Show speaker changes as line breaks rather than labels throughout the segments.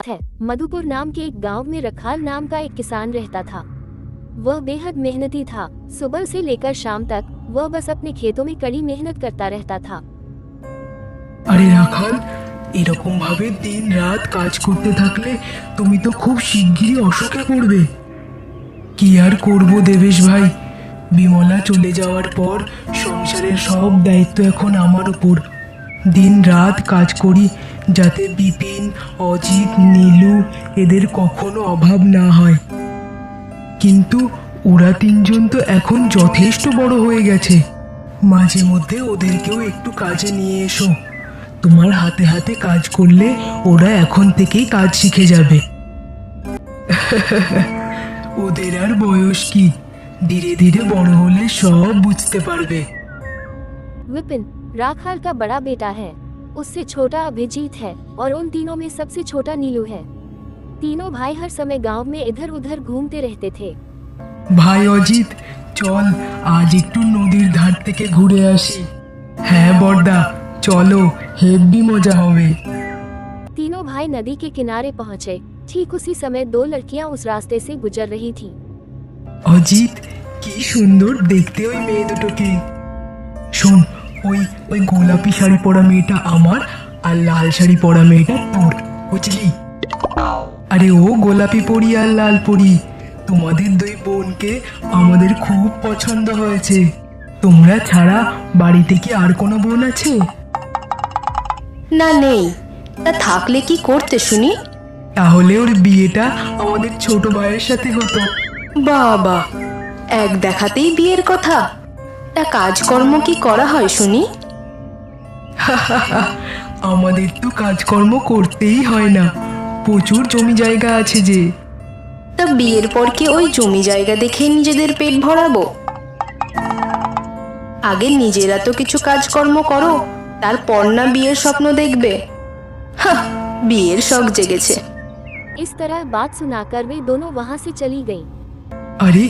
है। मधुपुर नाम के एक गांव में रखाल नाम का एक किसान रहता था। वह बेहद मेहनती था। सुबह से लेकर शाम तक वह बस अपने खेतों में कड़ी मेहनत करता रहता था।
আরে রাখাল, এরকম ভাবে দিন রাত কাজ করতে থাকলে তুমি তো খুব শিগগিরই অসুখে পড়বে। কি আর করব দেবেশ ভাই, বিমলা চলে যাওয়ার পর সংসারের সব দায়িত্ব এখন আমার উপর। দিন রাত কাজ করি যাতে বিপিন, অজিত, নীলু এদের কখনো অভাব না হয়। কিন্তু ওরা তিনজন তো এখন যথেষ্ট বড় হয়ে গেছে। মাঝে মধ্যে ওদেরকেও একটু কাজে নিয়ে এসো। তোমার হাতে হাতে কাজ করলে ওরা এখন থেকেই কাজ শিখে যাবে। ওদের আর বয়স কি, ধীরে ধীরে বড় হলে সব বুঝতে পারবে।
विपिन राखाल का बड़ा बेटा है। उससे छोटा अभिजीत है और उन तीनों में सबसे छोटा नीलू है। तीनों भाई हर समय गांव में इधर उधर घूमते रहते थे।
ভাই অজিত, চল আজ একটু নদীর ধার থেকে ঘুরে আসি। হ্যাঁ বড়দা, চলো, হেব্বি মজা হবে।
तीनों भाई नदी के किनारे पहुंचे। ठीक उसी समय दो लड़कियां उस रास्ते से गुजर रही थीं।
অজিত, কি সুন্দর দেখতে ওই মেয়ে দুটোকে। শোন, ওই ওই গোলাপি শাড়ি পরা মেয়েটা আমার, আর লাল শাড়ি পরা মেয়েটা তোর, বুঝলি? আরে ও গোলাপি পরি আর লাল পরি, তোমাদের দুই বোনকে আমাদের খুব পছন্দ হয়েছে। তোমরা ছাড়া বাড়িতে কি আর কোনো বোন আছে?
না, নেই। তা থাকলে কি করতে শুনি?
তাহলে ওর বিয়েটা আমাদের ছোট ভাইয়ের সাথে হতো।
বাবা, এক দেখাতেই বিয়ের কথা? তা কাজকর্ম কি করা হয় শুনি?
আমাদের তো কাজকর্ম করতেই হয় না, প্রচুর জমি জায়গা আছে যে।
তা বিয়ের পর কি ওই জমি জায়গা দেখে নিজেদের পেট ভরাবো? আগে নিজেরা তো কিছু কাজকর্ম করো, তারপর না বিয়ের স্বপ্ন দেখবে। বিয়ের শখ জেগেছে।
इस तरह बात सुनाकर वे दोनों वहां से चली गईं।
আরে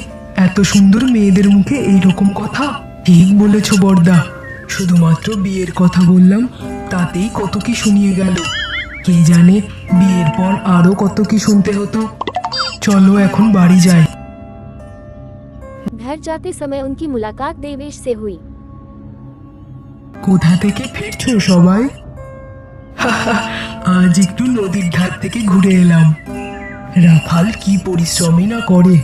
এত সুন্দর মেয়েদের মুখে এইরকম কথা? ঠিক বলেছো বড়দা, শুধুমাত্র বিয়ের কথা বললাম, তাতেই কত কি শুনিয়ে গেল। কে জানে বিয়ের পর আরো কত কি শুনতে হতো। চলো এখন বাড়ি যাই।
घर जाते समय उनकी मुलाकात देवेश से हुई।
কোথা থেকে ফিরছো সবাই? আজ একটু নদীর ধার থেকে ঘুরে এলাম। রাখাল কি পরিশ্রমই না করে,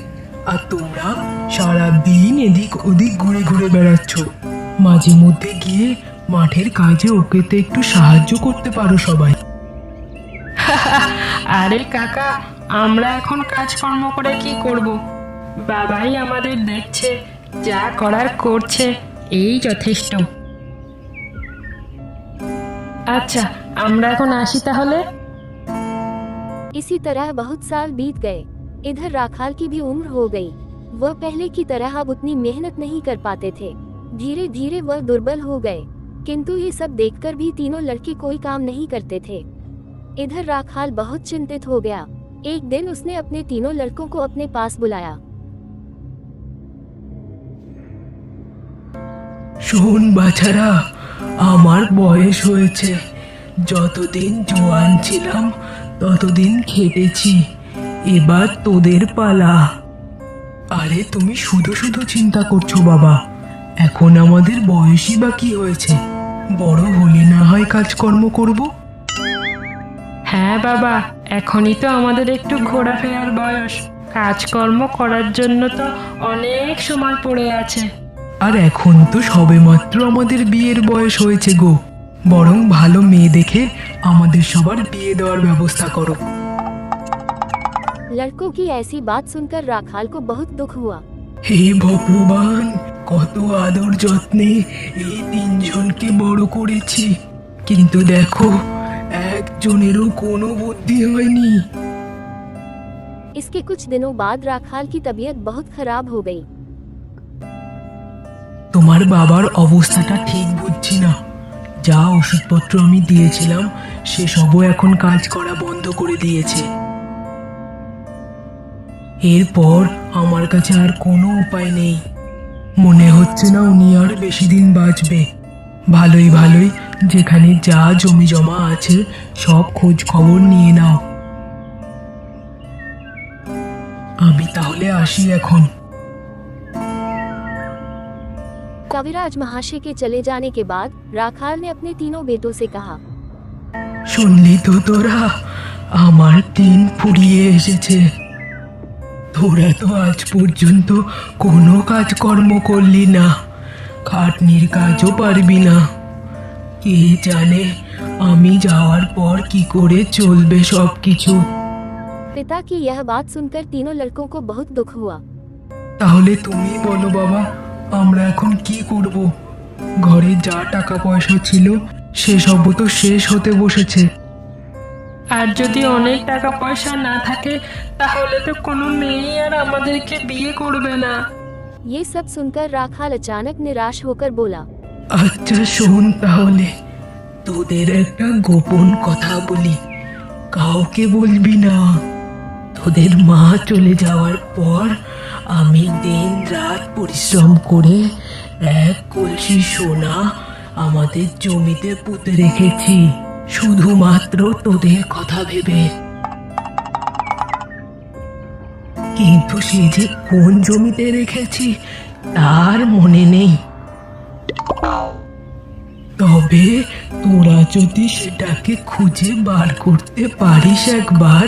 আর তোমরা সারা দিন এদিক ওদিক ঘুরে ঘুরে বেড়াচ্ছ। মাঝে মধ্যে গিয়ে মাঠের কাজে ওকে তো একটু সাহায্য করতে পারো সবাই।
আরে কাকা, আমরা এখন কাজকর্ম করে কি করব? বাবাই আমাদের দেখছে, যা করার করছে, এই যথেষ্ট। আচ্ছা, আমরা এখন আসি তাহলে।
इसी तरह बहुत साल बीत गए। इधर राखाल की भी उम्र हो गई। वह पहले की तरह अब उतनी मेहनत नहीं कर पाते थे। धीरे धीरे वह दुर्बल हो गए। किंतु ये सब देखकर भी तीनों लड़के कोई काम नहीं करते थे। इधर राखाल बहुत चिंतित हो गया। एक दिन उसने अपने तीनों लड़कों को अपने पास बुलाया।
শোন বাছারা, আমার বয়স হয়েছে। যতদিন জোয়ান ছিলাম ততদিন খেটেছি, এবার তোদের পালা। আরে তুমি শুধু শুধু চিন্তা করছো বাবা, এখন আমাদের বয়সই বা কি হয়েছে? বড় হলে না হয় কাজকর্ম করব।
হ্যাঁ বাবা, এখনই তো আমাদের একটু ঘোরাফেরার বয়স। কাজকর্ম করার জন্য তো অনেক সময় পড়ে আছে।
আর এখন তো সবেমাত্র আমাদের বিয়ের বয়স হয়েছে গো। বরং ভালো মেয়ে দেখে আমাদের সবার বিয়ে দেওয়ার ব্যবস্থা করো।
लड़कों की ऐसी बात सुनकर राखाल को बहुत दुख हुआ।
হে ভগবান, কত আদর যত্নে এই তিনজনকে বড় করেছি, কিন্তু দেখো একজনেরও কোনো বুদ্ধি হয়নি।
इसके कुछ दिनों बाद राखाल की तबीयत बहुत खराब हो गई।
তোমার বাবার অবস্থাটা ঠিক বুঝছি না। যা ওষুধপত্র আমি দিয়েছিলাম সেসবও এখন কাজ করা বন্ধ করে দিয়েছে। এরপর আমার কাছে আর কোনো উপায় নেই। মনে হচ্ছে না উনি আর বেশি দিন বাঁচবে। ভালোই ভালোই যেখানে যা জমি জমা আছে সব খোঁজ খবর নিয়ে নাও। আসি এখন।
कविराज महाशय के चले जाने के बाद राखाल ने अपने तीनों बेटों से कहा,
শুনলি তো তোরা, আমার দিন ফুরিয়ে এসেছে। তোরা তো আজ পর্যন্ত কোনো কাজকর্ম করলি না, খাটনির কাজও পারবি না। কে জানে আমি যাওয়ার পর কি করে চলবে সব কিছু।
पिता की यह बात सुनकर तीनों लड़कों को बहुत दुख हुआ।
তাহলে তুমি বলো বাবা, আমরা এখন কি করব? ঘরে যা টাকা পয়সা ছিল সেসবও তো শেষ হতে বসেছে।
আর যদি অনেক টাকা পয়সা না থাকে তাহলে তো কোনো মেয়ে আর আমাদেরকে বিয়ে করবে না।
ये सब सुनकर राखाल अचानक निराश होकर बोला,
আচ্ছা শোন তাহলে, তোদের একটা গোপন কথা বলি, কাউকে বলবি না। তোদের মা চলে যাওয়ার পর আমি দিন রাত পরিশ্রম করে এক কলসি সোনা আমাদের জমিতে পুঁতে রেখেছি, শুধুমাত্র তোদের কথা ভেবে। কিন্তু সে যে কোন জমিতে রেখেছি তার মনে নেই। তবে তোরা যদি সেটাকে খুঁজে বার করতে পারিস একবার,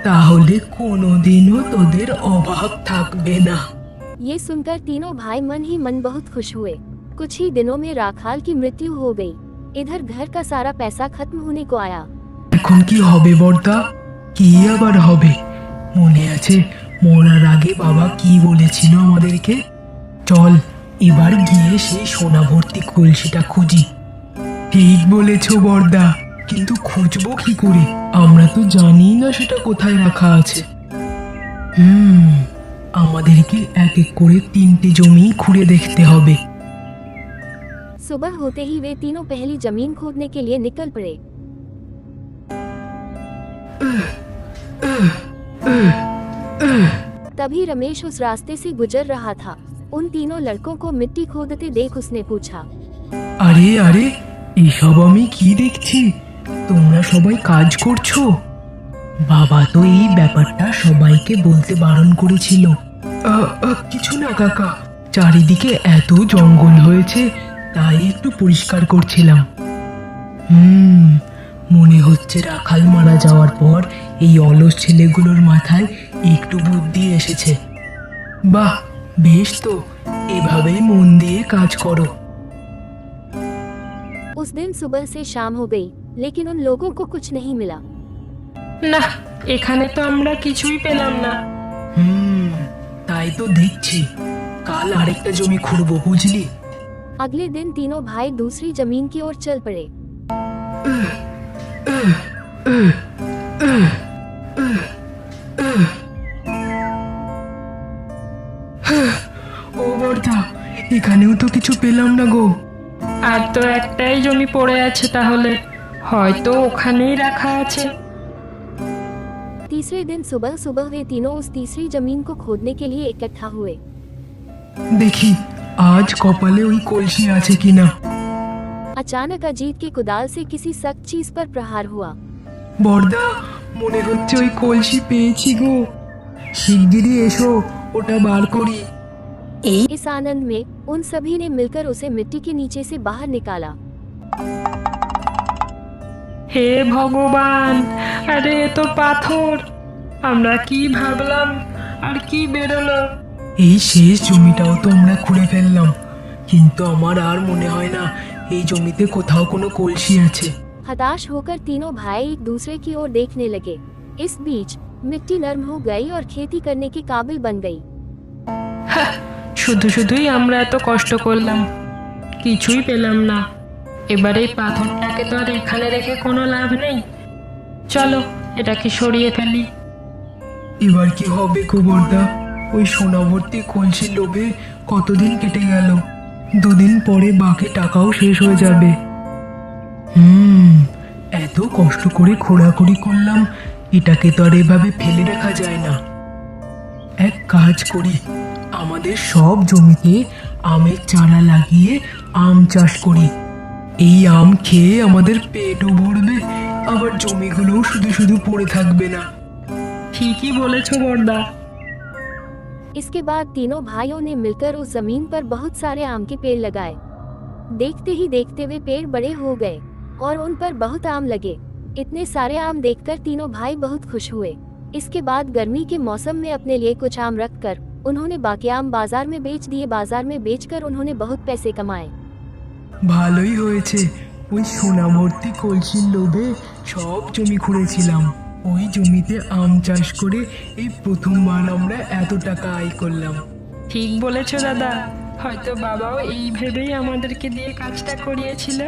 তাহলে কোনোদিনও তোদের অভাব থাকবে না।
ये सुनकर तीनों भाई मन ही मन बहुत खुश हुए। कुछ ही दिनों में राखाल की मृत्यु हो गई। इधर घर का सारा पैसा खत्म होने को आया।
এখন কি হবে বর্দা? কি আবার হবে? মনে আছে মরার আগে বাবা কি বলেছিল আমাদেরকে? চল এবার গিয়ে সেই সোনা ভর্তি কলসিটা খুঁজি। ঠিক বলেছ বর্দা, কিন্তু খুঁজবো কি করে? আমরা তো জানি না সেটা কোথায় রাখা আছে। আমাদেরকে এক এক করে 3টে জমি খুঁড়ে দেখতে হবে।
सुबह होते ही वे तीनों पहली जमीन खोदने के लिए निकल पड़े। तभी रमेश उस रास्ते से गुजर रहा था। उन तीनों लड़कों को मिट्टी खोदते देख उसने पूछा,
আরে আরে, এসব আমি কি দেখছি? তোমরা সবাই কাজ করছো? বাবা তো এই ব্যাপারটা সবাইকে বলতে বারণ করেছিল। কিছু না কাকা, চারিদিকে এত জঙ্গল হয়েছে তাই একটু পরিষ্কার করছিলাম। মনে হচ্ছে রাখাল মারা যাওয়ার পর এই অলস ছেলেগুলোর মাথায় একটু বুদ্ধি এসেছে। বাহ, বেশ তো, এভাবেই মন দিয়ে কাজ করো।
उस दिन सुबह से शाम हो गई, लेकिन उन लोगों को कुछ नहीं मिला।
না, এখানে তো আমরা কিছুই পেলাম না।
তাই তো দেখছি, কাল আরেকটা জমি খুঁড়বো, বুঝলি?
अगले दिन तीनों भाई दूसरी जमीन की ओर चल पड़े।
ও বর্দা, এখানেও তো কিছু পেলাম না গো।
আর তো একটাই জমি পড়ে আছে, তাহলে হয়তো ওখানেই রাখা আছে।
तीसरे दिन सुबह सुबह वे तीनों उस तीसरी जमीन को खोदने के लिए इकट्ठा हुए।
দেখি আজ কপালে ওই কলসি আছে কিনা।
अचानक अजीत के कुदाल से किसी सख्त चीज पर प्रहार हुआ।
বর্দা, মনে হচ্ছে ওই কলসি পেয়েছি গো, শিগগিরই এসো ওটা বার করি।
इस आनंद में उन सभी ने मिलकर उसे मिट्टी के नीचे से बाहर निकाला।
হে ভগবান, আরে এ তো পাথর! আমরা কি ভাবলাম আর কি বেরোলো।
এই শেষ জমিটাও তো আমরা খুঁড়ে ফেললাম, কিন্তু আমার আর মনে হয় না এই জমিতে কোথাও কোনো কলসি আছে।
हताश होकर तीनों भाई एक दूसरे की ओर देखने लगे। इस बीच मिट्टी नरम हो गई और खेती करने के काबिल बन गई।
শুধু শুধুই আমরা এত কষ্ট করলাম, কিছুই পেলাম না। এবার এই পাথরটাকে তো আর এখানে রেখে কোনো লাভ নেই। চলো এটাকে সরিয়ে ফেলি।
এবার কি হবে গো বর্দা? ওই সোনাভর্তি কলসির লোভে কতদিন কেটে গেল, 2 দিন পরে বাকি টাকাও শেষ হয়ে যাবে। এত কষ্ট করে খোঁড়াখুড়ি করলাম, এটাকে তো আর এভাবে ফেলে রাখা যায় না। এক কাজ করি, আমাদের সব জমিতে আমের চারা লাগিয়ে আম চাষ করি। এই আম খেয়ে আমাদের পেটও ভরবে, আবার জমিগুলোও শুধু শুধু পড়ে থাকবে না।
ঠিকই বলেছো বড়দা।
इसके बाद तीनों भाइयों ने मिलकर उस जमीन पर बहुत सारे आम के पेड़ लगाए। देखते ही देखते वे पेड़ बड़े हो गए और उन पर बहुत आम लगे। इतने सारे आम देखकर तीनों भाई बहुत खुश हुए। इसके बाद गर्मी के मौसम में अपने लिए कुछ आम रखकर उन्होंने बाकी आम बाजार में बेच दिए। बाजार में बेचकर उन्होंने बहुत पैसे कमाए।
ভালোই হয়েছে, ওই সোনা ভর্তি কলসির লোভে সব জমি খুঁড়েছিলাম। ওই জমিতে আম চাষ করে এই প্রথমবার আমরা এত টাকা আয় করলাম।
ঠিক বলেছো দাদা, হয়তো বাবাও এই ভেবেই আমাদেরকে দিয়ে কাজটা করিয়েছিল।